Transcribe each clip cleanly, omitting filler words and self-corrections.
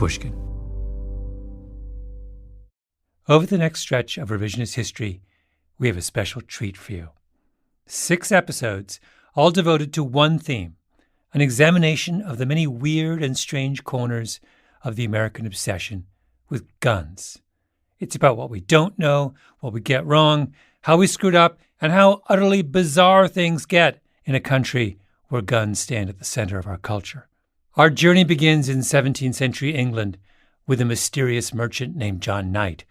Pushkin. Over the next stretch of revisionist history, we have a special treat for you. 6 episodes, all devoted to one theme, an examination of the many weird and strange corners of the American obsession with guns. It's about what we don't know, what we get wrong, how we screwed up, and how utterly bizarre things get in a country where guns stand at the center of our culture. Our journey begins in 17th century England with a mysterious merchant named John Knight,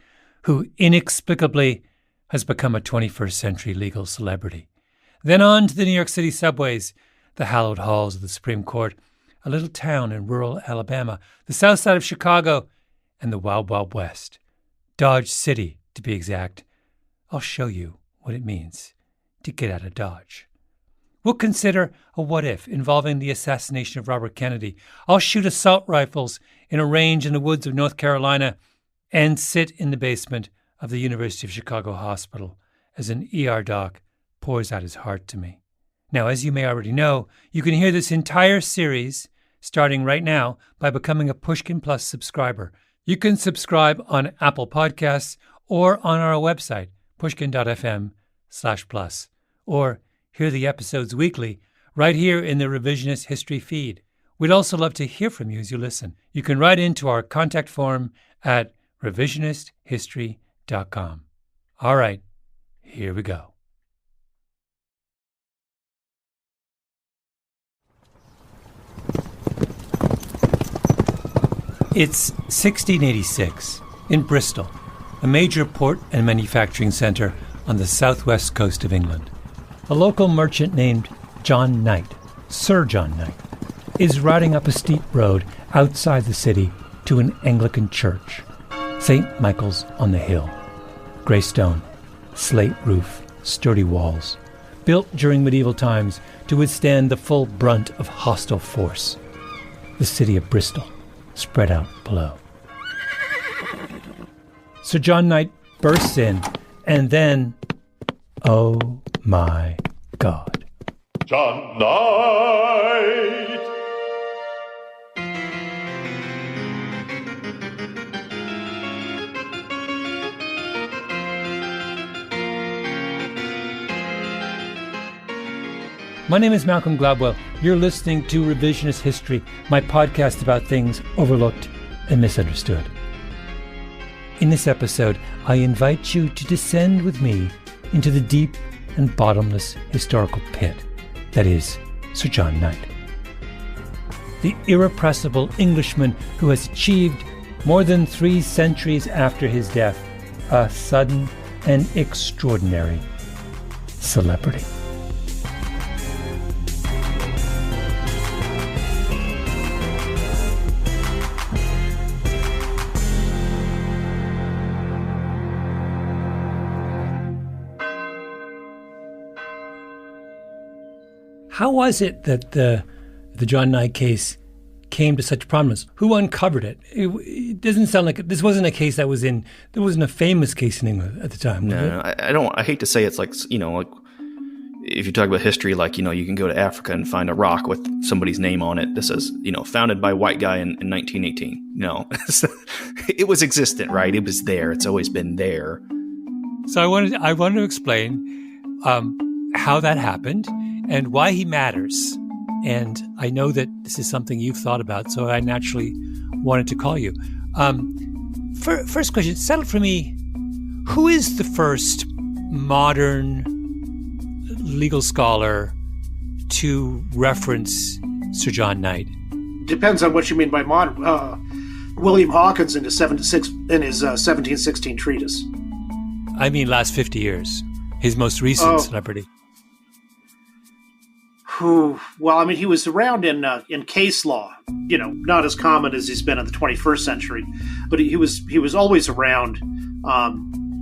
who inexplicably has become a 21st century legal celebrity. Then on to the New York City subways, the hallowed halls of the Supreme Court, a little town in rural Alabama, the south side of Chicago, and the Wild Wild West. Dodge City, to be exact. I'll show you what it means to get out of Dodge. We'll consider a what-if involving the assassination of Robert Kennedy. I'll shoot assault rifles in a range in the woods of North Carolina and sit in the basement of the University of Chicago Hospital as an ER doc pours out his heart to me. Now, as you may already know, you can hear this entire series starting right now by becoming a Pushkin Plus subscriber. You can subscribe on Apple Podcasts or on our website, pushkin.fm/plus, or hear the episodes weekly right here in the Revisionist History feed. We'd also love to hear from you as you listen. You can write into our contact form at revisionisthistory.com. All right, here we go. It's 1686 in Bristol, a major port and manufacturing centre on the southwest coast of England. A local merchant named John Knight, Sir John Knight, is riding up a steep road outside the city to an Anglican church, St. Michael's on the Hill. Grey stone, slate roof, sturdy walls, built during medieval times to withstand the full brunt of hostile force. The city of Bristol, spread out below. Sir John Knight bursts in, and then, oh my God. John Knight! My name is Malcolm Gladwell. You're listening to Revisionist History, my podcast about things overlooked and misunderstood. In this episode, I invite you to descend with me into the deep and bottomless historical pit that is Sir John Knight. The irrepressible Englishman who has achieved, more than 3 centuries after his death, a sudden and extraordinary celebrity. How was it that the John Knight case came to such prominence? Who uncovered it? It doesn't sound like this wasn't a case there wasn't a famous case in England at the time. No, I hate to say it's like, like if you talk about history, like, you can go to Africa and find a rock with somebody's name on it that says, founded by a white guy in 1918. No, it was existent, right? It was there. It's always been there. So I wanted to explain how that happened and why he matters. And I know that this is something you've thought about, so I naturally wanted to call you. First question, settle for me, who is the first modern legal scholar to reference Sir John Knight? Depends on what you mean by modern. William Hawkins in his 1716 treatise. I mean last 50 years. His most recent celebrity. Well, I mean, he was around in case law, not as common as he's been in the 21st century, but he was always around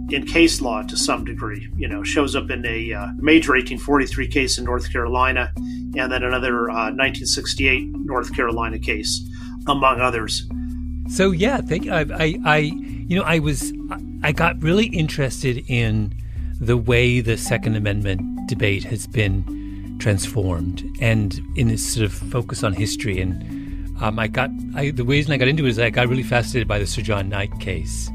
in case law to some degree. Shows up in a major 1843 case in North Carolina, and then another 1968 North Carolina case, among others. So yeah, I got really interested in the way the Second Amendment debate has been transformed, and in its sort of focus on history and The reason I got into it is I got really fascinated by the Sir John Knight case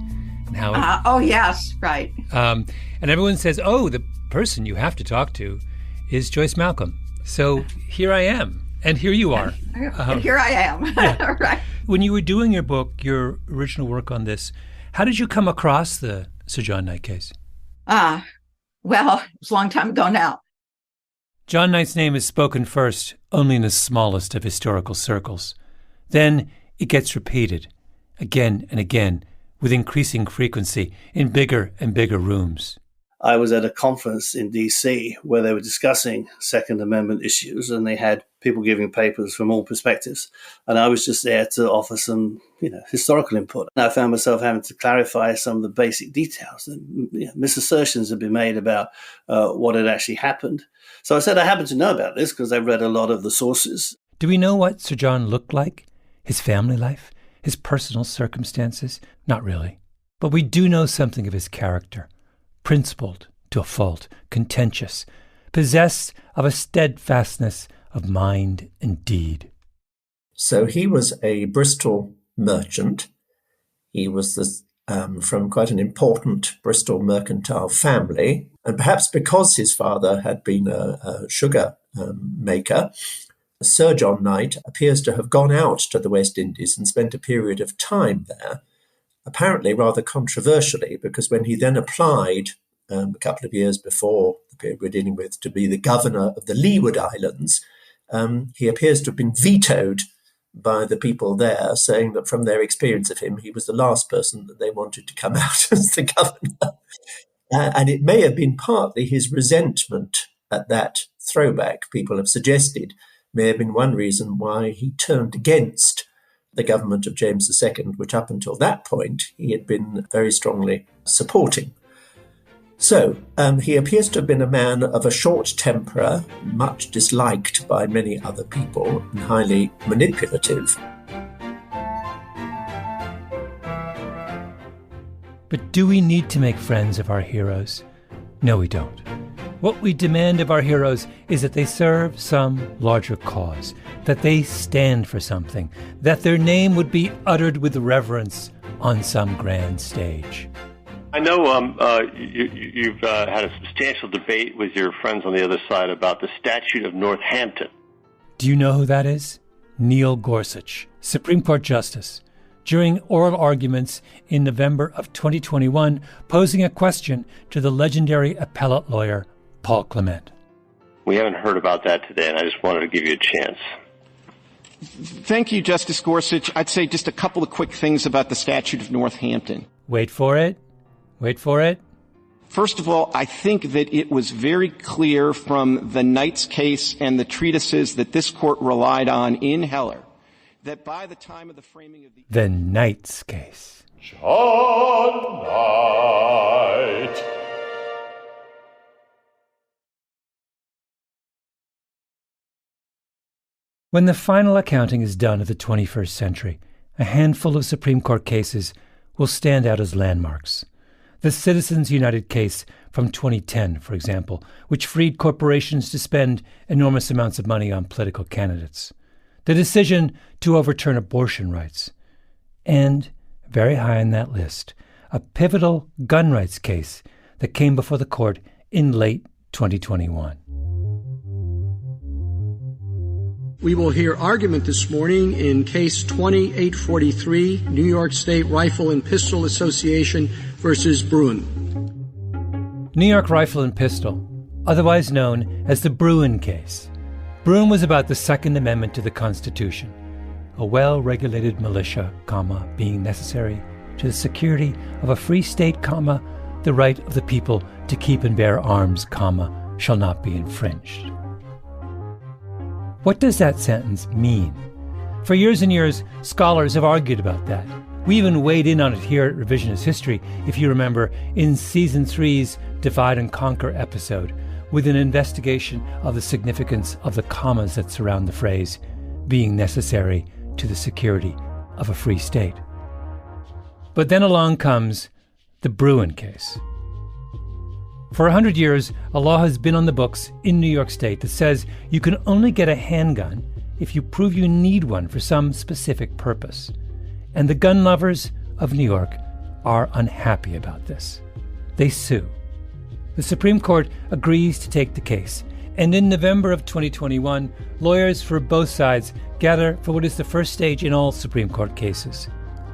and how. Oh yes, right. And everyone says, "Oh, the person you have to talk to is Joyce Malcolm." So here I am, and here you are. Here I am. Yeah. Right. When you were doing your book, your original work on this, how did you come across the Sir John Knight case? Well, it was a long time ago now. John Knight's name is spoken first only in the smallest of historical circles. Then it gets repeated again and again with increasing frequency in bigger and bigger rooms. I was at a conference in DC where they were discussing Second Amendment issues, and they had people giving papers from all perspectives. And I was just there to offer some, historical input. And I found myself having to clarify some of the basic details. And misassertions had been made about what had actually happened. So I said I happen to know about this because I read a lot of the sources. Do we know what Sir John looked like? His family life? His personal circumstances? Not really. But we do know something of his character. Principled to a fault, contentious, possessed of a steadfastness of mind and deed. So he was a Bristol merchant. He was from quite an important Bristol mercantile family, and perhaps because his father had been a sugar maker, Sir John Knight appears to have gone out to the West Indies and spent a period of time there, apparently rather controversially, because when he then applied a couple of years before the period we're dealing with to be the governor of the Leeward Islands, he appears to have been vetoed by the people there, saying that from their experience of him, he was the last person that they wanted to come out as the governor. And it may have been partly his resentment at that throwback, people have suggested, may have been one reason why he turned against the government of James II, which up until that point he had been very strongly supporting. So he appears to have been a man of a short temper, much disliked by many other people, and highly manipulative. But do we need to make friends of our heroes? No, we don't. What we demand of our heroes is that they serve some larger cause, that they stand for something, that their name would be uttered with reverence on some grand stage. I know you've had a substantial debate with your friends on the other side about the Statute of Northampton. Do you know who that is? Neil Gorsuch, Supreme Court Justice, during oral arguments in November of 2021, posing a question to the legendary appellate lawyer Paul Clement. We haven't heard about that today, and I just wanted to give you a chance. Thank you, Justice Gorsuch. I'd say just a couple of quick things about the Statute of Northampton. Wait for it. First of all, I think that it was very clear from the Knight's case and the treatises that this court relied on in Heller that by the time of the framing of the Knight's case. John Knight. When the final accounting is done of the 21st century, a handful of Supreme Court cases will stand out as landmarks. The Citizens United case from 2010, for example, which freed corporations to spend enormous amounts of money on political candidates. The decision to overturn abortion rights. And, very high on that list, a pivotal gun rights case that came before the court in late 2021. We will hear argument this morning in Case 2843, New York State Rifle and Pistol Association versus Bruin. New York Rifle and Pistol, otherwise known as the Bruin case. Bruin was about the Second Amendment to the Constitution, a well-regulated militia, being necessary to the security of a free state, the right of the people to keep and bear arms, shall not be infringed. What does that sentence mean? For years and years, scholars have argued about that. We even weighed in on it here at Revisionist History, if you remember, in Season 3's Divide and Conquer episode, with an investigation of the significance of the commas that surround the phrase, being necessary to the security of a free state. But then along comes the Bruin case. For 100 years, a law has been on the books in New York State that says you can only get a handgun if you prove you need one for some specific purpose. And the gun lovers of New York are unhappy about this. They sue. The Supreme Court agrees to take the case, and in November of 2021, lawyers for both sides gather for what is the first stage in all Supreme Court cases,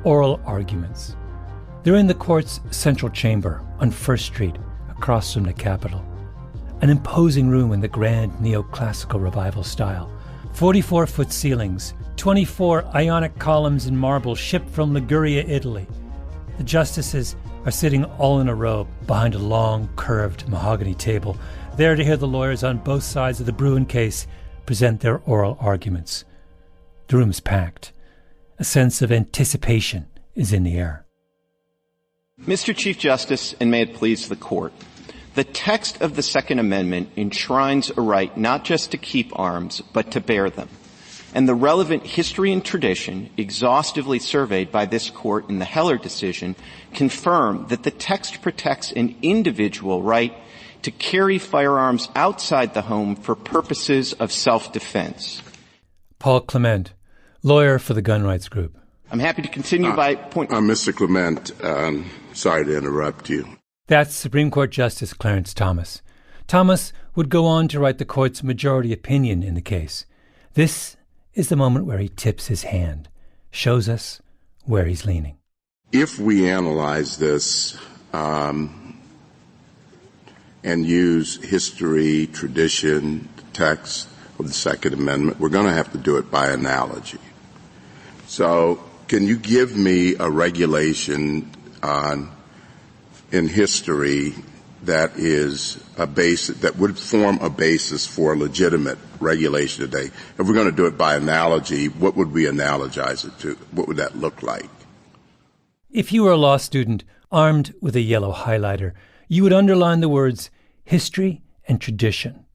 oral arguments. They're in the court's central chamber on First Street, across from the Capitol. An imposing room in the grand neoclassical revival style. 44-foot ceilings, 24 Ionic columns in marble shipped from Liguria, Italy. The justices are sitting all in a row behind a long, curved mahogany table, there to hear the lawyers on both sides of the Bruen case present their oral arguments. The room is packed. A sense of anticipation is in the air. Mr. Chief Justice, and may it please the Court, the text of the Second Amendment enshrines a right not just to keep arms, but to bear them. And the relevant history and tradition, exhaustively surveyed by this Court in the Heller decision, confirm that the text protects an individual right to carry firearms outside the home for purposes of self-defense. Paul Clement, lawyer for the gun rights group. I'm happy to continue by point. Mr. Clement, sorry to interrupt you. That's Supreme Court Justice Clarence Thomas. Thomas would go on to write the court's majority opinion in the case. This is the moment where he tips his hand, shows us where he's leaning. If we analyze this and use history, tradition, the text of the Second Amendment, we're going to have to do it by analogy. So can you give me a regulation in history that is a basis, that would form a basis for legitimate regulation today? If we're going to do it by analogy, what would we analogize it to? What would that look like? If you were a law student armed with a yellow highlighter, you would underline the words history and tradition.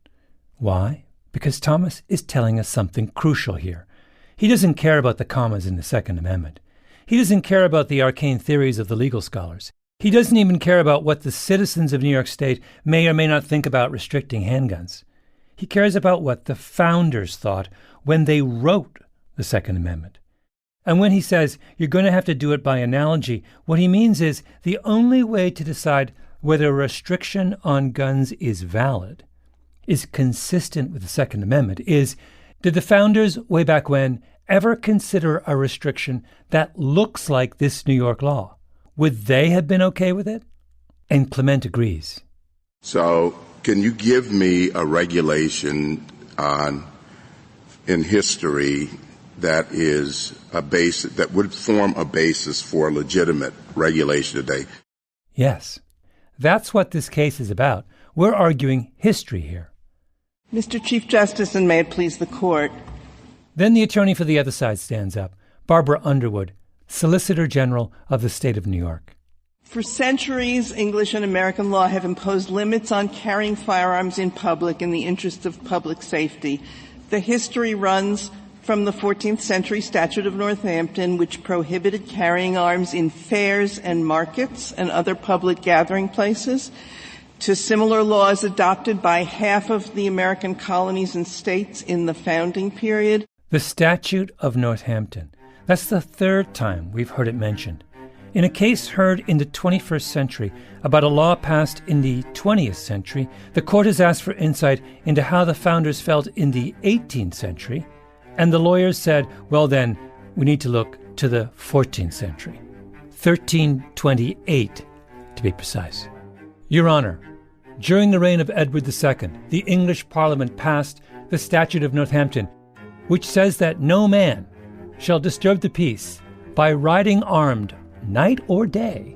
Why? Because Thomas is telling us something crucial here. He doesn't care about the commas in the Second Amendment. He doesn't care about the arcane theories of the legal scholars. He doesn't even care about what the citizens of New York State may or may not think about restricting handguns. He cares about what the founders thought when they wrote the Second Amendment. And when he says you're going to have to do it by analogy, what he means is the only way to decide whether a restriction on guns is valid, is consistent with the Second Amendment, is did the founders way back when ever consider a restriction that looks like this New York law? Would they have been okay with it? And Clement agrees. So can you give me a regulation in history that is a basis, that would form a basis for legitimate regulation today? Yes. That's what this case is about. We're arguing history here. Mr. Chief Justice, and may it please the Court. Then the attorney for the other side stands up, Barbara Underwood, Solicitor General of the State of New York. For centuries, English and American law have imposed limits on carrying firearms in public in the interest of public safety. The history runs from the 14th century Statute of Northampton, which prohibited carrying arms in fairs and markets and other public gathering places, to similar laws adopted by half of the American colonies and states in the founding period. The Statute of Northampton. That's the third time we've heard it mentioned. In a case heard in the 21st century about a law passed in the 20th century, the court has asked for insight into how the founders felt in the 18th century, and the lawyers said, well then, we need to look to the 14th century. 1328, to be precise. Your Honor, during the reign of Edward II, the English Parliament passed the Statute of Northampton, which says that no man shall disturb the peace by riding armed night or day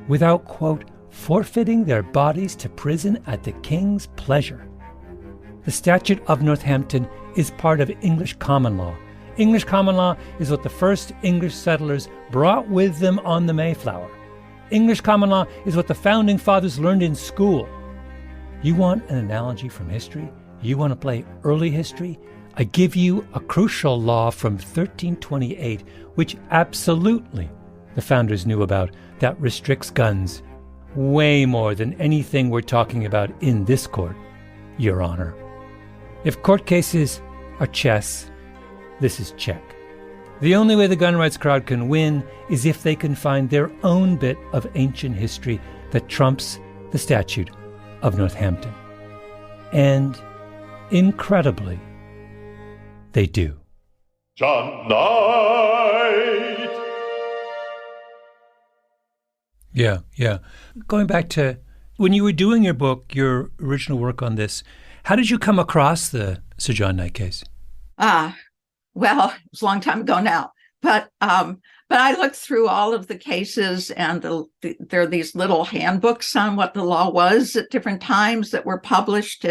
without, quote, forfeiting their bodies to prison at the king's pleasure. The Statute of Northampton is part of English common law. English common law is what the first English settlers brought with them on the Mayflower. English common law is what the founding fathers learned in school. You want an analogy from history? You want to play early history? I give you a crucial law from 1328, which absolutely the founders knew about, that restricts guns way more than anything we're talking about in this court, Your Honor. If court cases are chess this is check. The only way the gun rights crowd can win is if they can find their own bit of ancient history that trumps the Statute of Northampton. And, incredibly, they do. John Knight! Yeah. Going back to when you were doing your book, your original work on this, how did you come across the Sir John Knight case? Well, it was a long time ago now, but I looked through all of the cases, and there are these little handbooks on what the law was at different times that were published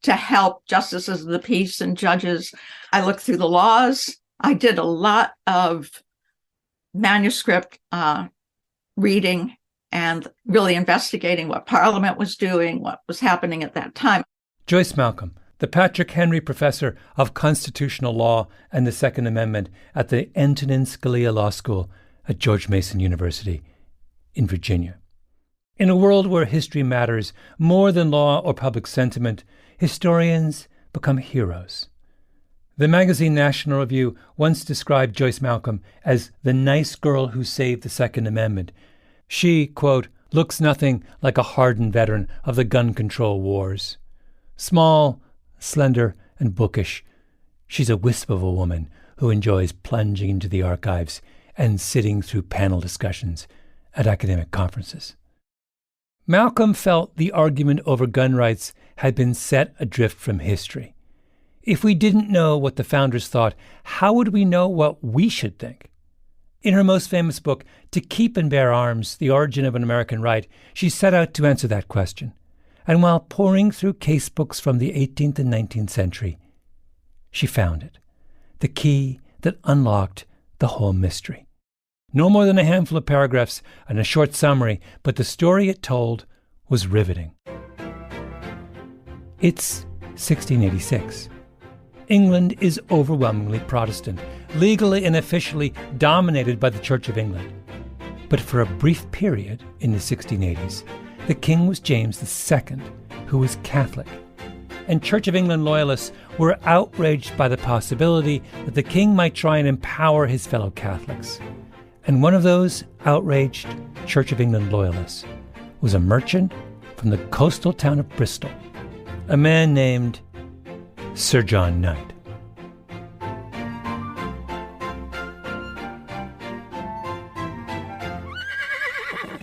to help justices of the peace and judges. I looked through the laws. I did a lot of manuscript reading and really investigating what Parliament was doing, what was happening at that time. Joyce Malcolm, the Patrick Henry Professor of Constitutional Law and the Second Amendment at the Antonin Scalia Law School at George Mason University in Virginia. In a world where history matters more than law or public sentiment, historians become heroes. The magazine National Review once described Joyce Malcolm as the nice girl who saved the Second Amendment. She, quote, looks nothing like a hardened veteran of the gun control wars. Small, slender, and bookish, she's a wisp of a woman who enjoys plunging into the archives and sitting through panel discussions at academic conferences. Malcolm felt the argument over gun rights had been set adrift from history. If we didn't know what the founders thought, how would we know what we should think? In her most famous book, To Keep and Bear Arms, The Origin of an American Right, she set out to answer that question. And while poring through casebooks from the 18th and 19th century, she found it, the key that unlocked the whole mystery. No more than a handful of paragraphs and a short summary, but the story it told was riveting. It's 1686. England is overwhelmingly Protestant, legally and officially dominated by the Church of England. But for a brief period in the 1680s, the king was James II, who was Catholic. And Church of England loyalists were outraged by the possibility that the king might try and empower his fellow Catholics. And one of those outraged Church of England loyalists was a merchant from the coastal town of Bristol, a man named Sir John Knight.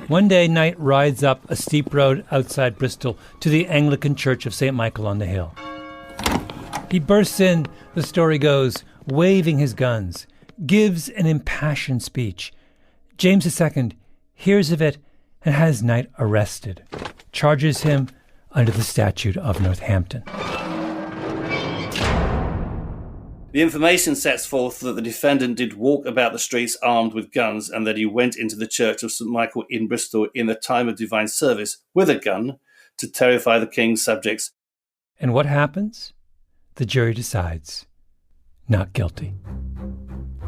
One day, Knight rides up a steep road outside Bristol to the Anglican Church of St. Michael on the Hill. He bursts in, the story goes, waving his guns, gives an impassioned speech. James II hears of it and has Knight arrested, charges him under the Statute of Northampton. The information sets forth that the defendant did walk about the streets armed with guns and that he went into the Church of St. Michael in Bristol in the time of divine service with a gun to terrify the king's subjects. And what happens? The jury decides not guilty.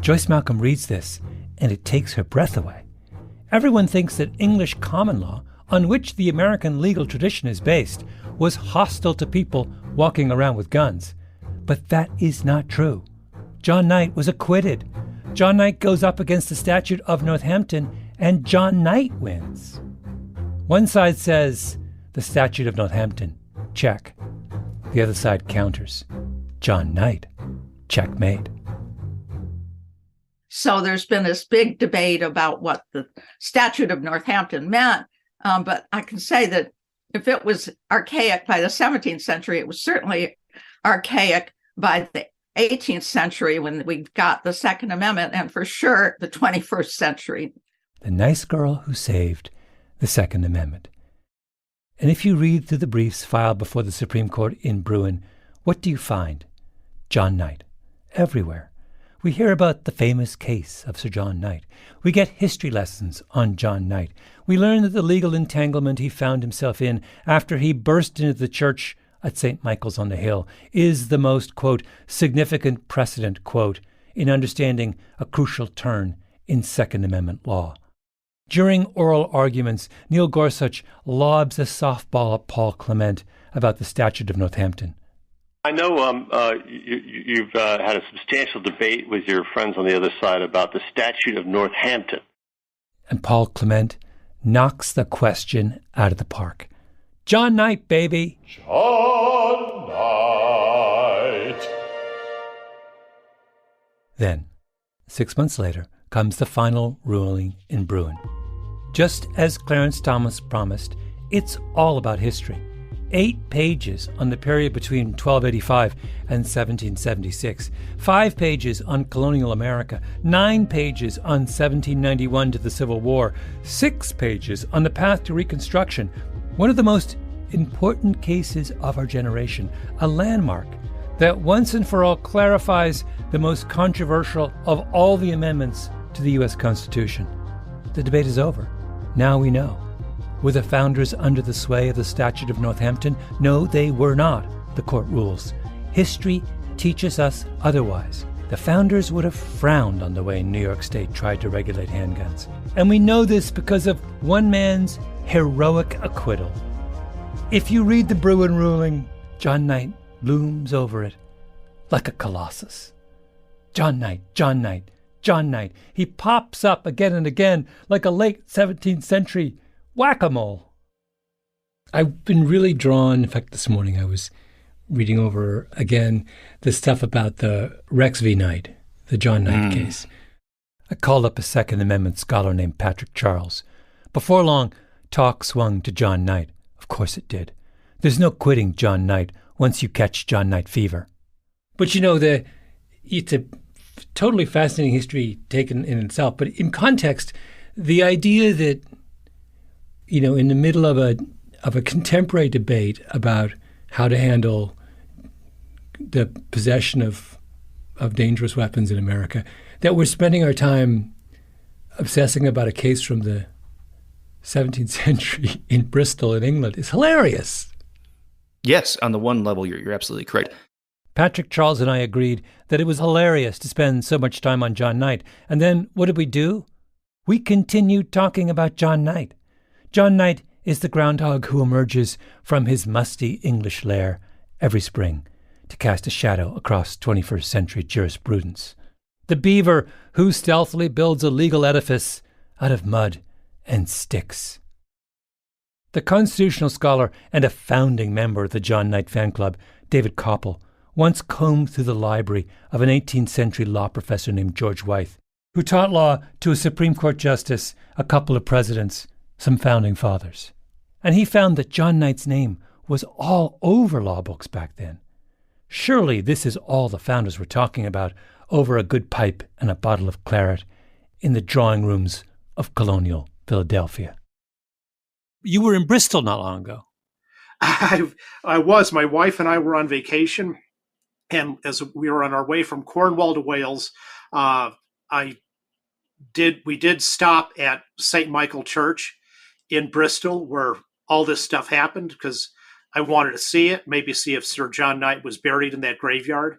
Joyce Malcolm reads this, and it takes her breath away. Everyone thinks that English common law, on which the American legal tradition is based, was hostile to people walking around with guns. But that is not true. John Knight was acquitted. John Knight goes up against the Statute of Northampton, and John Knight wins. One side says, the Statute of Northampton, check. The other side counters, John Knight, checkmate. So there's been this big debate about what the Statute of Northampton meant, but I can say that if it was archaic by the 17th century, it was certainly archaic by the 18th century when we got the Second Amendment, and for sure the 21st century. The nice girl who saved the Second Amendment. And if you read through the briefs filed before the Supreme Court in Bruin, what do you find? John Knight. Everywhere. We hear about the famous case of Sir John Knight. We get history lessons on John Knight. We learn that the legal entanglement he found himself in after he burst into the church at St. Michael's on the Hill is the most, quote, significant precedent, quote, in understanding a crucial turn in Second Amendment law. During oral arguments, Neil Gorsuch lobs a softball at Paul Clement about the Statute of Northampton. I know you've had a substantial debate with your friends on the other side about the Statute of Northampton. And Paul Clement knocks the question out of the park. John Knight, baby. John Knight. Then, 6 months later, comes the final ruling in Bruin. Just as Clarence Thomas promised, it's all about history. 8 pages on the period between 1285 and 1776, 5 pages on colonial America, 9 pages on 1791 to the Civil War, 6 pages on the path to Reconstruction, one of the most important cases of our generation, a landmark that once and for all clarifies the most controversial of all the amendments to the U.S. Constitution. The debate is over. Now we know. Were the founders under the sway of the Statute of Northampton? No, they were not, the court rules. History teaches us otherwise. The founders would have frowned on the way New York State tried to regulate handguns. And we know this because of one man's heroic acquittal. If you read the Bruin ruling, John Knight looms over it like a colossus. John Knight, John Knight, John Knight. He pops up again and again like a late 17th century whack-a-mole. I've been really drawn. In fact, this morning I was reading over again the stuff about the Rex v. Knight, the John Knight case. I called up a Second Amendment scholar named Patrick Charles. Before long, talk swung to John Knight. Of course it did. There's no quitting John Knight once you catch John Knight fever. But you know, it's a totally fascinating history taken in itself. But in context, the idea that, you know, in the middle of a contemporary debate about how to handle the possession of dangerous weapons in America, that we're spending our time obsessing about a case from the 17th century in Bristol in England is hilarious. Yes, on the one level, you're absolutely correct. Patrick Charles and I agreed that it was hilarious to spend so much time on John Knight. And then what did we do? We continued talking about John Knight. John Knight is the groundhog who emerges from his musty English lair every spring to cast a shadow across 21st century jurisprudence. The beaver who stealthily builds a legal edifice out of mud and sticks. The constitutional scholar and a founding member of the John Knight fan club, David Koppel, once combed through the library of an 18th century law professor named George Wythe, who taught law to a Supreme Court justice, a couple of presidents, some founding fathers. And he found that John Knight's name was all over law books back then. Surely this is all the founders were talking about over a good pipe and a bottle of claret in the drawing rooms of colonial Philadelphia. You were in Bristol not long ago. I was. My wife and I were on vacation, and as we were on our way from Cornwall to Wales, we did stop at St. Michael Church in Bristol, where all this stuff happened, because I wanted to see it, maybe see if Sir John Knight was buried in that graveyard.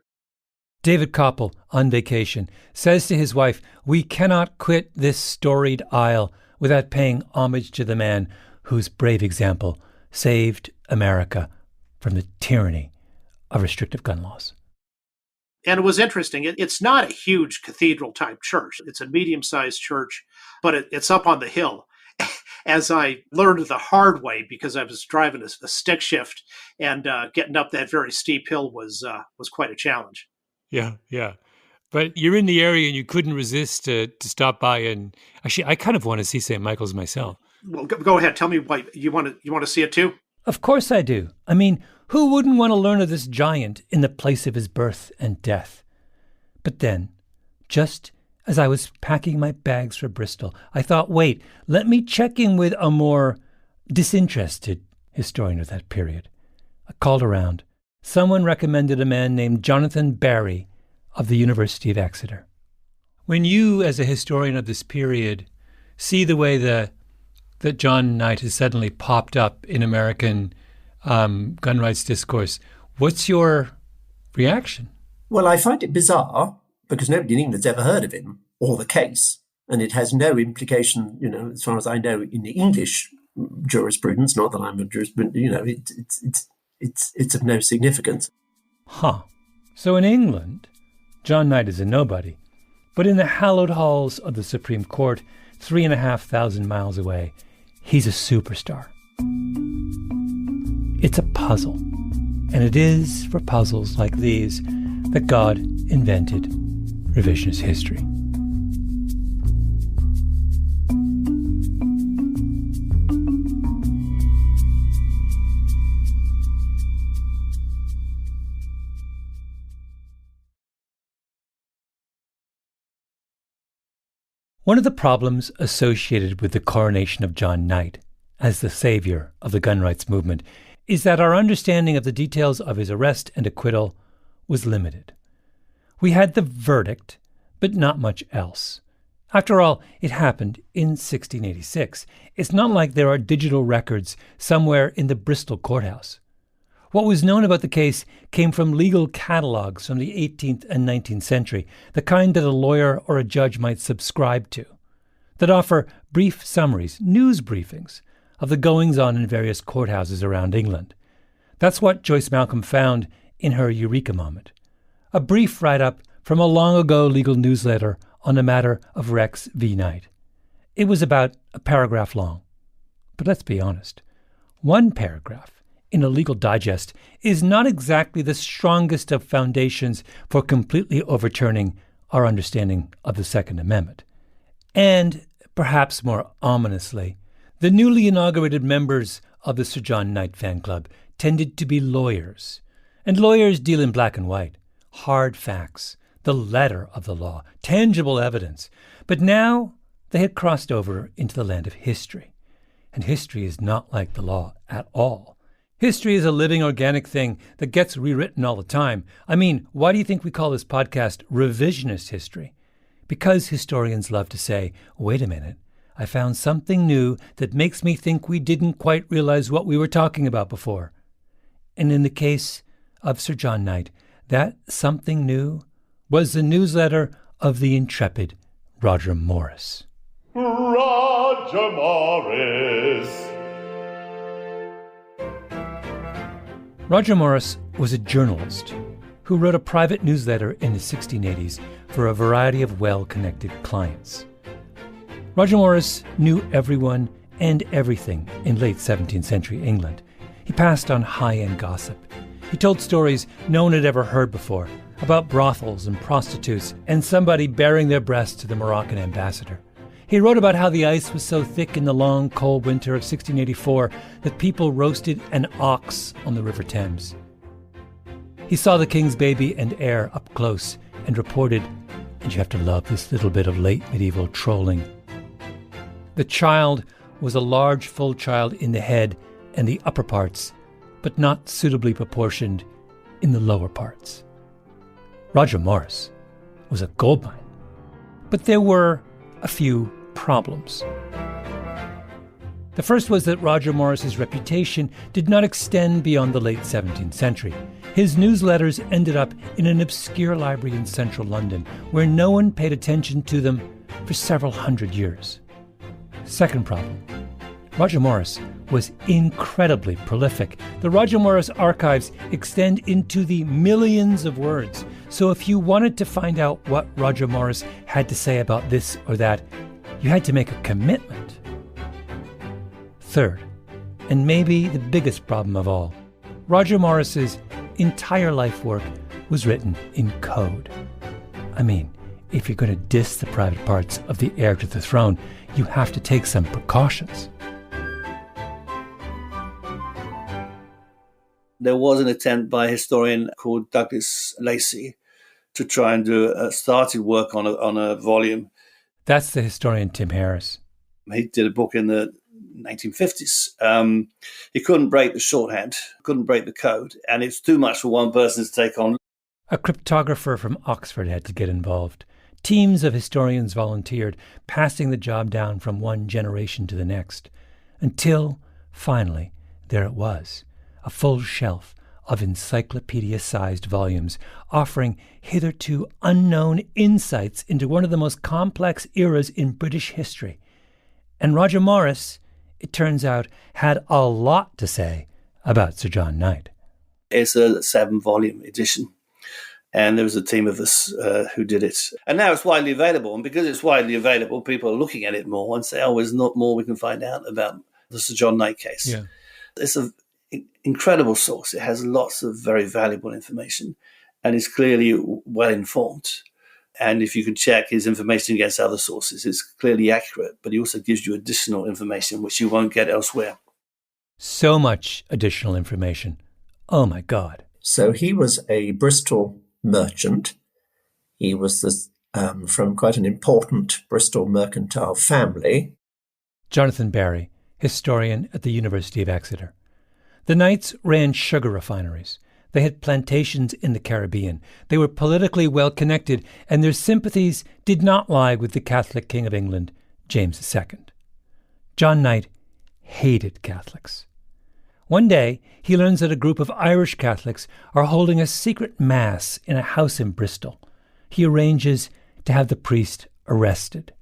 David Koppel, on vacation, says to his wife, "We cannot quit this storied isle without paying homage to the man whose brave example saved America from the tyranny of restrictive gun laws." And it was interesting. It's not a huge cathedral-type church. It's a medium-sized church, but it's up on the hill. As I learned the hard way, because I was driving a stick shift, and getting up that very steep hill was quite a challenge. Yeah. But you're in the area and you couldn't resist to stop by. And actually, I kind of want to see St. Michael's myself. Well, go ahead. Tell me why you want to see it too? Of course I do. I mean, who wouldn't want to learn of this giant in the place of his birth and death? But then, just as I was packing my bags for Bristol, I thought, wait, let me check in with a more disinterested historian of that period. I called around. Someone recommended a man named Jonathan Barry of the University of Exeter. When you, as a historian of this period, see the way that John Knight has suddenly popped up in American gun rights discourse, what's your reaction? Well, I find it bizarre because nobody in England's ever heard of him or the case, and it has no implication, as far as I know, in the English jurisprudence. Not that I'm a jurisprudent, it's of no significance. Huh. So in England, John Knight is a nobody. But in the hallowed halls of the Supreme Court, 3,500 miles away, he's a superstar. It's a puzzle. And it is for puzzles like these that God invented revisionist history. One of the problems associated with the coronation of John Knight as the savior of the gun rights movement is that our understanding of the details of his arrest and acquittal was limited. We had the verdict, but not much else. After all, it happened in 1686. It's not like there are digital records somewhere in the Bristol courthouse. What was known about the case came from legal catalogues from the 18th and 19th century, the kind that a lawyer or a judge might subscribe to, that offer brief summaries, news briefings, of the goings-on in various courthouses around England. That's what Joyce Malcolm found in her Eureka moment. A brief write-up from a long-ago legal newsletter on the matter of Rex v. Knight. It was about a paragraph long. But let's be honest. One paragraph in a legal digest is not exactly the strongest of foundations for completely overturning our understanding of the Second Amendment. And, perhaps more ominously, the newly inaugurated members of the Sir John Knight fan club tended to be lawyers. And lawyers deal in black and white, hard facts, the letter of the law, tangible evidence. But now they had crossed over into the land of history. And history is not like the law at all. History is a living, organic thing that gets rewritten all the time. I mean, why do you think we call this podcast Revisionist History? Because historians love to say, wait a minute, I found something new that makes me think we didn't quite realize what we were talking about before. And in the case of Sir John Knight, that something new was the newsletter of the intrepid Roger Morris. Roger Morris. Roger Morris was a journalist who wrote a private newsletter in the 1680s for a variety of well-connected clients. Roger Morris knew everyone and everything in late 17th century England. He passed on high-end gossip. He told stories no one had ever heard before about brothels and prostitutes and somebody baring their breasts to the Moroccan ambassador. He wrote about how the ice was so thick in the long, cold winter of 1684 that people roasted an ox on the River Thames. He saw the king's baby and heir up close and reported, and you have to love this little bit of late medieval trolling, the child was a large, full child in the head and the upper parts, but not suitably proportioned in the lower parts. Roger Morris was a goldmine. But there were a few problems. The first was that Roger Morris's reputation did not extend beyond the late 17th century. His newsletters ended up in an obscure library in central London, where no one paid attention to them for several hundred years. Second problem. Roger Morris was incredibly prolific. The Roger Morris archives extend into the millions of words. So if you wanted to find out what Roger Morris had to say about this or that, you had to make a commitment. Third, and maybe the biggest problem of all, Roger Morris's entire life work was written in code. I mean, if you're going to diss the private parts of the heir to the throne, you have to take some precautions. There was an attempt by a historian called Douglas Lacey to try and do a started work on a volume. That's the historian Tim Harris. He did a book in the 1950s. He couldn't break the shorthand, couldn't break the code, and it's too much for one person to take on. A cryptographer from Oxford had to get involved. Teams of historians volunteered, passing the job down from one generation to the next, until, finally, there it was, a full shelf of encyclopedia-sized volumes offering hitherto unknown insights into one of the most complex eras in British history. And Roger Morris, it turns out, had a lot to say about Sir John Knight. It's a 7-volume edition. And there was a team of us who did it. And now it's widely available. And because it's widely available, people are looking at it more and say, oh, there's not more we can find out about the Sir John Knight case. Yeah. It's an incredible source. It has lots of very valuable information and is clearly well informed. And if you can check his information against other sources, it's clearly accurate. But he also gives you additional information which you won't get elsewhere. So much additional information. Oh, my God. So he was a Bristol merchant. He was from quite an important Bristol mercantile family. Jonathan Barry, historian at the University of Exeter. The Knights ran sugar refineries. They had plantations in the Caribbean. They were politically well connected, and their sympathies did not lie with the Catholic King of England, James II. John Knight hated Catholics. One day, he learns that a group of Irish Catholics are holding a secret mass in a house in Bristol. He arranges to have the priest arrested.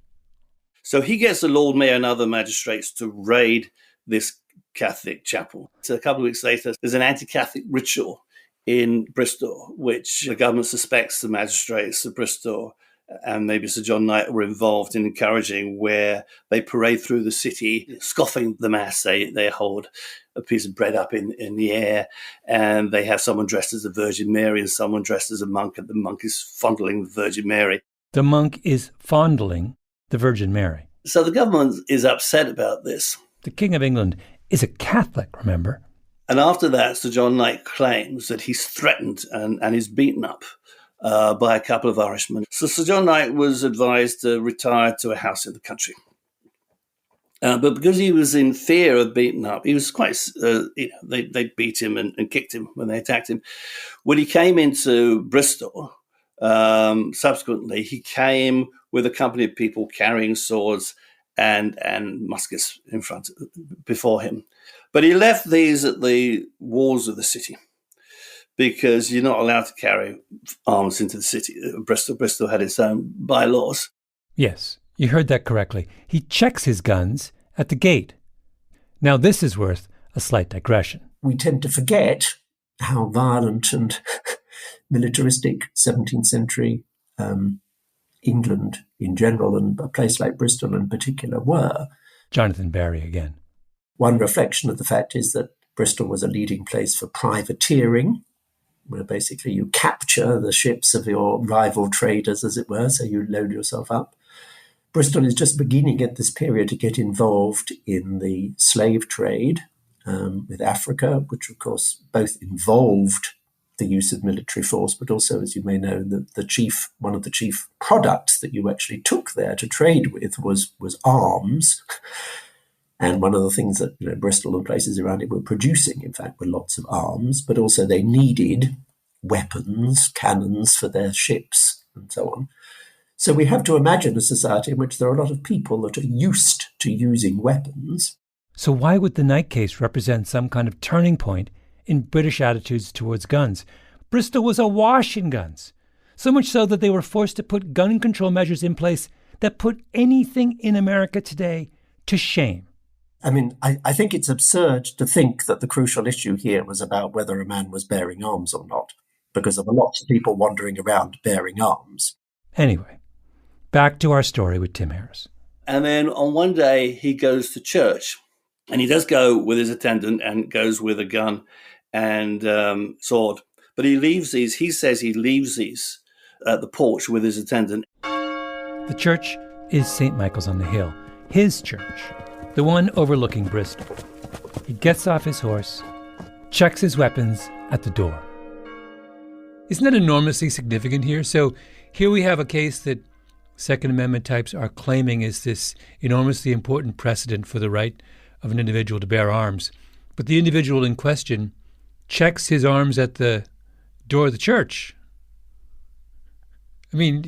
So he gets the Lord Mayor and other magistrates to raid this Catholic chapel. So a couple of weeks later, there's an anti-Catholic ritual in Bristol, which the government suspects the magistrates of Bristol and maybe Sir John Knight were involved in encouraging, where they parade through the city, scoffing the mass. They hold a piece of bread up in the air, and they have someone dressed as the Virgin Mary and someone dressed as a monk, and the monk is fondling the Virgin Mary. The monk is fondling the Virgin Mary. So the government is upset about this. The King of England is a Catholic, remember? And after that, Sir John Knight claims that he's threatened and is beaten up by a couple of Irishmen. So Sir John Knight was advised to retire to a house in the country. But because he was in fear of beaten up, he was quite, they beat him and kicked him when they attacked him. When he came into Bristol, subsequently, he came with a company of people carrying swords and muskets before him. But he left these at the walls of the city, because you're not allowed to carry arms into the city. Bristol had its own bylaws. Yes, you heard that correctly. He checks his guns at the gate. Now, this is worth a slight digression. We tend to forget how violent and militaristic 17th century England in general, and a place like Bristol in particular, were. Jonathan Barry again. One reflection of the fact is that Bristol was a leading place for privateering, where basically you capture the ships of your rival traders, as it were, so you load yourself up. Bristol is just beginning at this period to get involved in the slave trade with Africa, which of course both involved the use of military force, but also, as you may know, one of the chief products that you actually took there to trade with was arms. And one of the things that Bristol and places around it were producing, in fact, were lots of arms, but also they needed weapons, cannons for their ships, and so on. So we have to imagine a society in which there are a lot of people that are used to using weapons. So why would the Knight case represent some kind of turning point in British attitudes towards guns? Bristol was awash in guns, so much so that they were forced to put gun control measures in place that put anything in America today to shame. I mean, I think it's absurd to think that the crucial issue here was about whether a man was bearing arms or not, because there were lots of people wandering around bearing arms. Anyway, back to our story with Tim Harris. And then on one day, he goes to church, and he does go with his attendant and goes with a gun and sword. But he says he leaves these at the porch with his attendant. The church is St. Michael's on the Hill, his church, the one overlooking Bristol. He gets off his horse, checks his weapons at the door. Isn't that enormously significant here? So here we have a case that Second Amendment types are claiming is this enormously important precedent for the right of an individual to bear arms. But the individual in question checks his arms at the door of the church. I mean,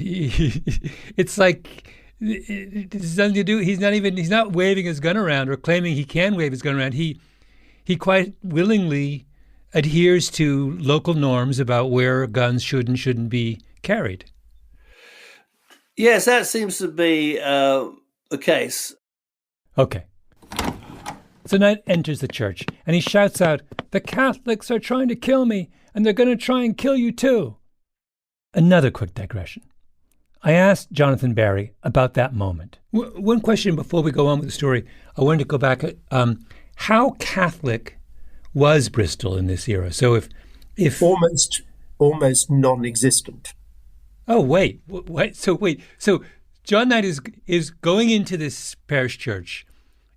it's like it's nothing to do. He's not waving his gun around or claiming he can wave his gun around. He quite willingly adheres to local norms about where guns should and shouldn't be carried. Yes, that seems to be the case. Okay. So Knight enters the church and he shouts out, "The Catholics are trying to kill me, and they're going to try and kill you too." Another quick digression. I asked Jonathan Barry about that moment. One question before we go on with the story. I wanted to go back. How Catholic was Bristol in this era? So if almost non-existent. Oh, wait. So John Knight is going into this parish church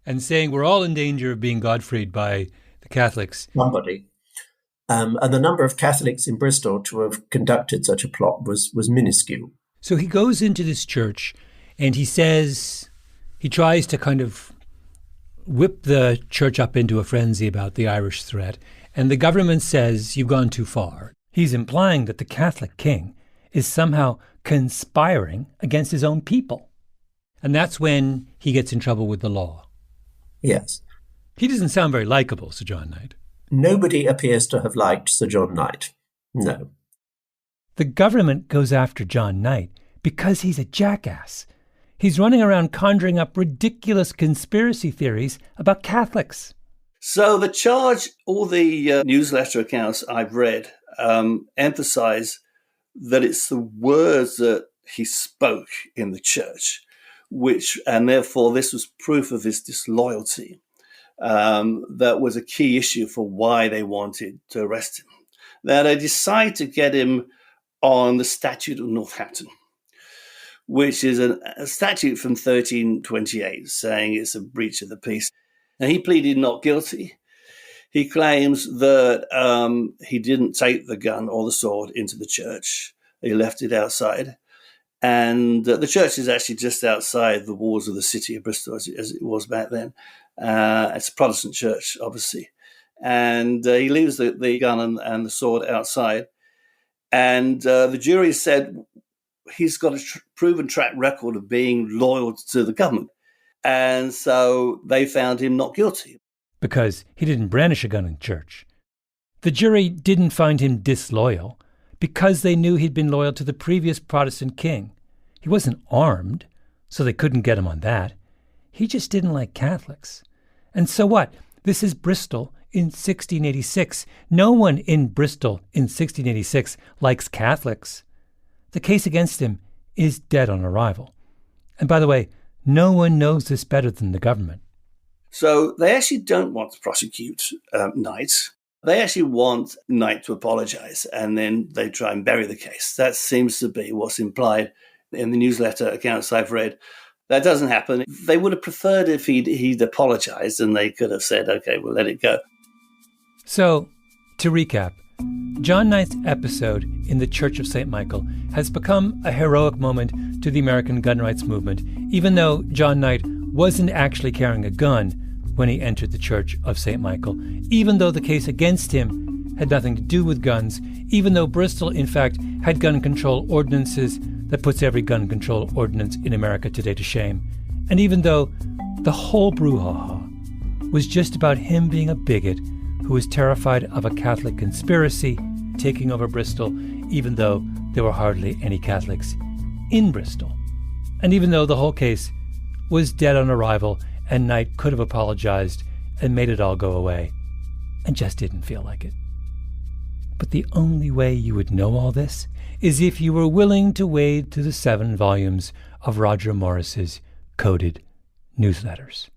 and saying we're all in danger of being God-freed by the Catholics. Somebody. And the number of Catholics in Bristol to have conducted such a plot was minuscule. So he goes into this church and he tries to kind of whip the church up into a frenzy about the Irish threat. And the government says, "You've gone too far." He's implying that the Catholic king is somehow conspiring against his own people. And that's when he gets in trouble with the law. Yes. He doesn't sound very likable, Sir John Knight. Nobody appears to have liked Sir John Knight. No. The government goes after John Knight because he's a jackass. He's running around conjuring up ridiculous conspiracy theories about Catholics. So the charge, all the newsletter accounts I've read emphasize that it's the words that he spoke in the church, and therefore this was proof of his disloyalty. That was a key issue for why they wanted to arrest him. Now they decide to get him on the Statute of Northampton, which is a statute from 1328 saying it's a breach of the peace. And he pleaded not guilty. He claims that he didn't take the gun or the sword into the church. He left it outside. And the church is actually just outside the walls of the city of Bristol, as it was back then. It's a Protestant church, obviously. And he leaves the gun and the sword outside. And the jury said he's got a proven track record of being loyal to the government. And so they found him not guilty. Because he didn't brandish a gun in church. The jury didn't find him disloyal because they knew he'd been loyal to the previous Protestant king. He wasn't armed, so they couldn't get him on that. He just didn't like Catholics. And so what? This is Bristol in 1686. No one in Bristol in 1686 likes Catholics. The case against him is dead on arrival. And by the way, no one knows this better than the government. So they actually don't want to prosecute Knight. They actually want Knight to apologize, and then they try and bury the case. That seems to be what's implied in the newsletter accounts I've read. That doesn't happen. They would have preferred if he'd apologized, and they could have said, okay, we'll let it go. So, to recap, John Knight's episode in the Church of St. Michael has become a heroic moment to the American gun rights movement, even though John Knight wasn't actually carrying a gun when he entered the Church of St. Michael, even though the case against him had nothing to do with guns, even though Bristol, in fact, had gun control ordinances that puts every gun control ordinance in America today to shame, and even though the whole brouhaha was just about him being a bigot who was terrified of a Catholic conspiracy taking over Bristol, even though there were hardly any Catholics in Bristol. And even though the whole case was dead on arrival and Knight could have apologized and made it all go away, and just didn't feel like it. But the only way you would know all this is if you were willing to wade through the 7 volumes of Roger Morris's coded newsletters.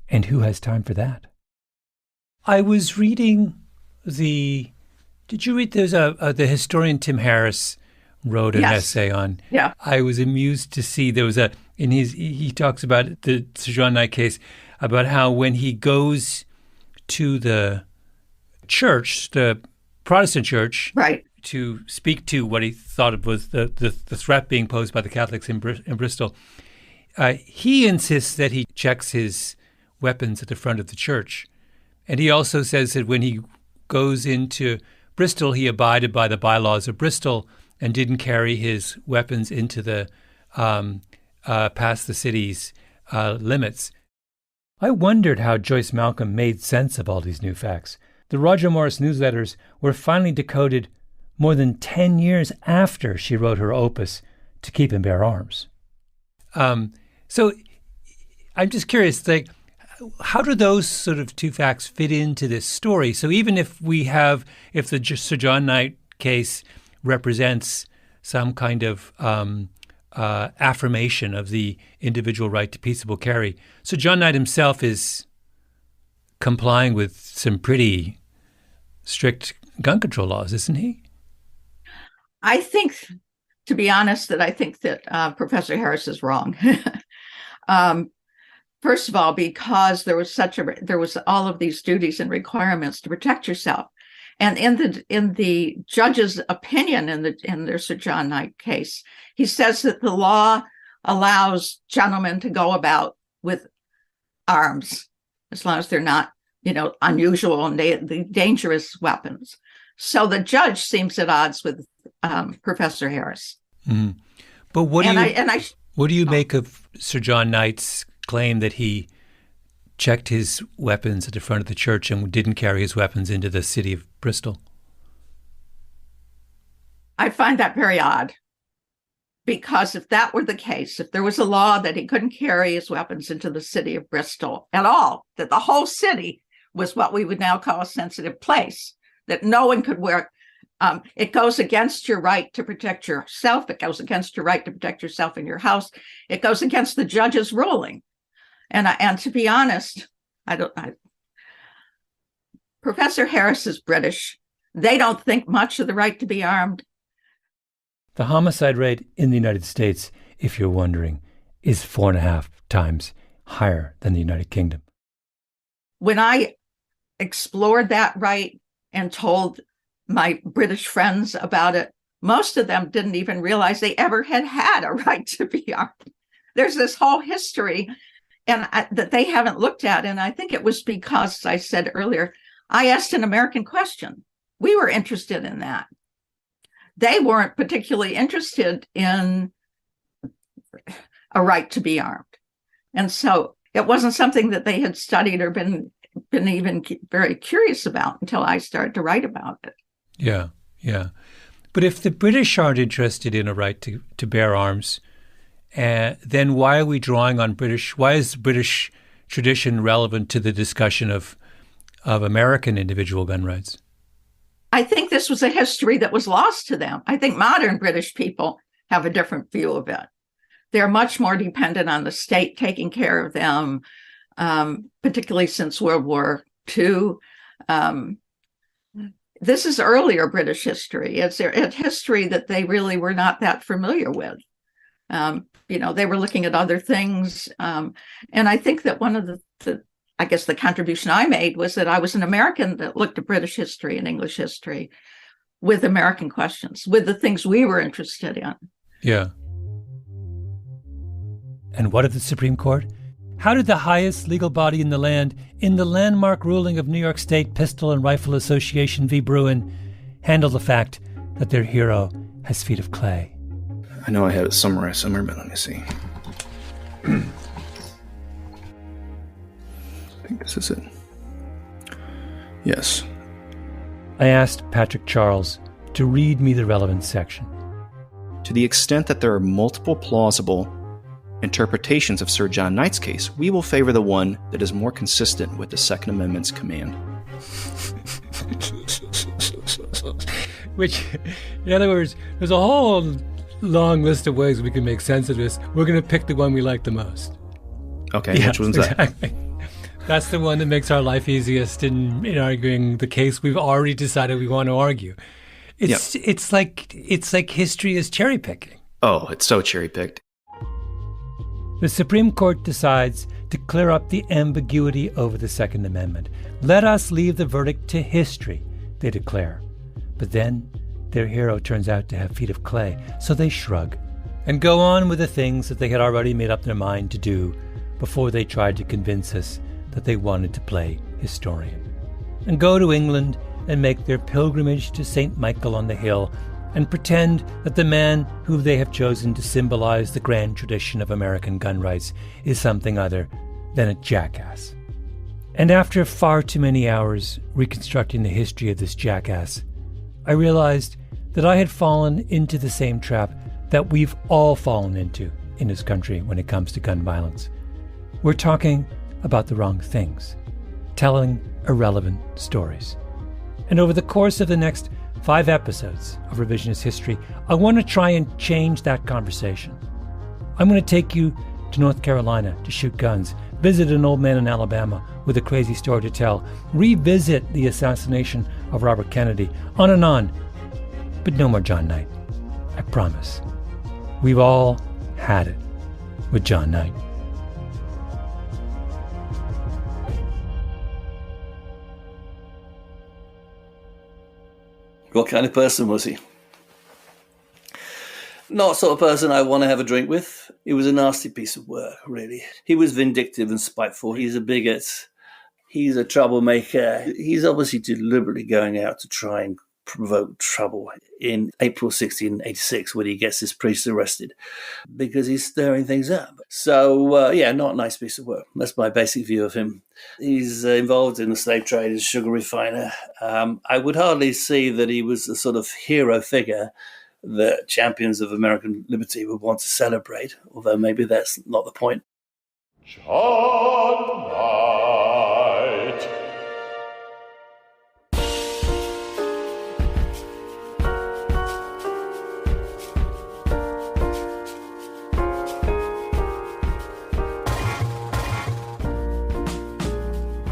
And who has time for that? I was reading did you read, there's the historian Tim Harris wrote an essay on. Yeah. I was amused to see there was he talks about the Sir John Knight case, about how when he goes to the church, the Protestant church, right, to speak to what he thought was the threat being posed by the Catholics in Bristol, he insists that he checks his weapons at the front of the church. And he also says that when he goes into Bristol, he abided by the bylaws of Bristol and didn't carry his weapons into the past the city's limits. I wondered how Joyce Malcolm made sense of all these new facts. The Roger Morris newsletters were finally decoded more than 10 years after she wrote her opus To Keep and Bear Arms. So I'm just curious, how do those sort of two facts fit into this story? So even if the Sir John Knight case represents some kind of affirmation of the individual right to peaceable carry, so John Knight himself is complying with some pretty strict gun control laws, isn't he? I think, to be honest, I think that Professor Harris is wrong. First of all, because there was all of these duties and requirements to protect yourself, and in the judge's opinion in their Sir John Knight case, he says that the law allows gentlemen to go about with arms as long as they're not, unusual and dangerous weapons. So the judge seems at odds with Professor Harris. Mm. But what do you make of Sir John Knight's claim that he checked his weapons at the front of the church and didn't carry his weapons into the city of Bristol? I find that very odd, because if that were the case, if there was a law that he couldn't carry his weapons into the city of Bristol at all, that the whole city was what we would now call a sensitive place, that no one could wear, it goes against your right to protect yourself. It goes against your right to protect yourself in your house. It goes against the judge's ruling. And to be honest, Professor Harris is British. They don't think much of the right to be armed. The homicide rate in the United States, if you're wondering, is 4.5 times higher than the United Kingdom. When I explored that right and told my British friends about it, most of them didn't even realize they ever had a right to be armed. There's this whole history that they haven't looked at. And I think it was because, as I said earlier, I asked an American question. We were interested in that. They weren't particularly interested in a right to be armed. And so it wasn't something that they had studied or been even very curious about until I started to write about it. Yeah. But if the British aren't interested in a right to bear arms, then why are we drawing on why is British tradition relevant to the discussion of American individual gun rights? I think this was a history that was lost to them. I think modern British people have a different view of it. They're much more dependent on the state taking care of them, particularly since World War II. This is earlier British history. It's a history that they really were not that familiar with. They were looking at other things. And I think that one of the contribution I made was that I was an American that looked at British history and English history with American questions, with the things we were interested in. Yeah. And what of the Supreme Court? How did the highest legal body in the land, in the landmark ruling of New York State Pistol and Rifle Association v. Bruin, handle the fact that their hero has feet of clay? I know I have it summarized somewhere, but let me see. I think this is it. Yes. I asked Patrick Charles to read me the relevant section. To the extent that there are multiple plausible interpretations of Sir John Knight's case, we will favor the one that is more consistent with the Second Amendment's command. Which, in other words, there's a whole long list of ways we can make sense of this. We're going to pick the one we like the most. Okay, which one's exactly. That's the one that makes our life easiest in arguing the case we've already decided we want to argue. It's like history is cherry picking. Oh, it's so cherry picked. The Supreme Court decides to clear up the ambiguity over the Second Amendment. Let us leave the verdict to history, they declare. But then their hero turns out to have feet of clay, so they shrug and go on with the things that they had already made up their mind to do before they tried to convince us that they wanted to play historian, and go to England and make their pilgrimage to St. Michael on the Hill and pretend that the man who they have chosen to symbolize the grand tradition of American gun rights is something other than a jackass. And after far too many hours reconstructing the history of this jackass, I realized that I had fallen into the same trap that we've all fallen into in this country when it comes to gun violence. We're talking about the wrong things, telling irrelevant stories. And over the course of the next 5 episodes of Revisionist History, I want to try and change that conversation. I'm going to take you to North Carolina to shoot guns, visit an old man in Alabama with a crazy story to tell, revisit the assassination of Robert Kennedy, on and on. But no more John Knight, I promise. We've all had it with John Knight. What kind of person was he? Not the sort of person I want to have a drink with. It was a nasty piece of work, really. He was vindictive and spiteful. He's a bigot. He's a troublemaker. He's obviously deliberately going out to try and provoke trouble in April 1686 when he gets this priest arrested because he's stirring things up. So, not a nice piece of work. That's my basic view of him. He's involved in the slave trade as a sugar refiner. I would hardly see that he was a sort of hero figure that champions of American liberty would want to celebrate, although maybe that's not the point. John Knight.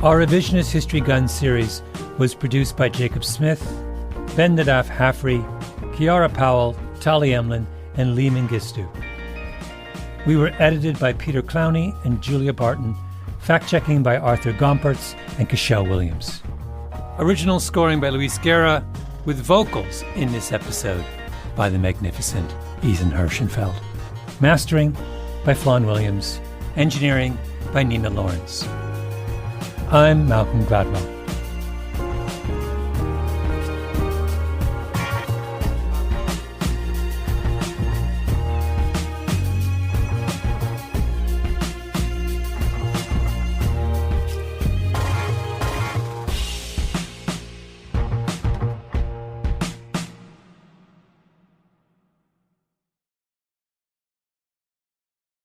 Our Revisionist History Gun series was produced by Jacob Smith, Ben Nadaf Haffrey, Kiara Powell, Tali Emlin, and Lee Mengistu. We were edited by Peter Clowney and Julia Barton, fact-checking by Arthur Gompertz and Cashel Williams. Original scoring by Luis Guerra, with vocals in this episode by the magnificent Ethan Hirschenfeld. Mastering by Flawn Williams. Engineering by Nina Lawrence. I'm Malcolm Gladwell.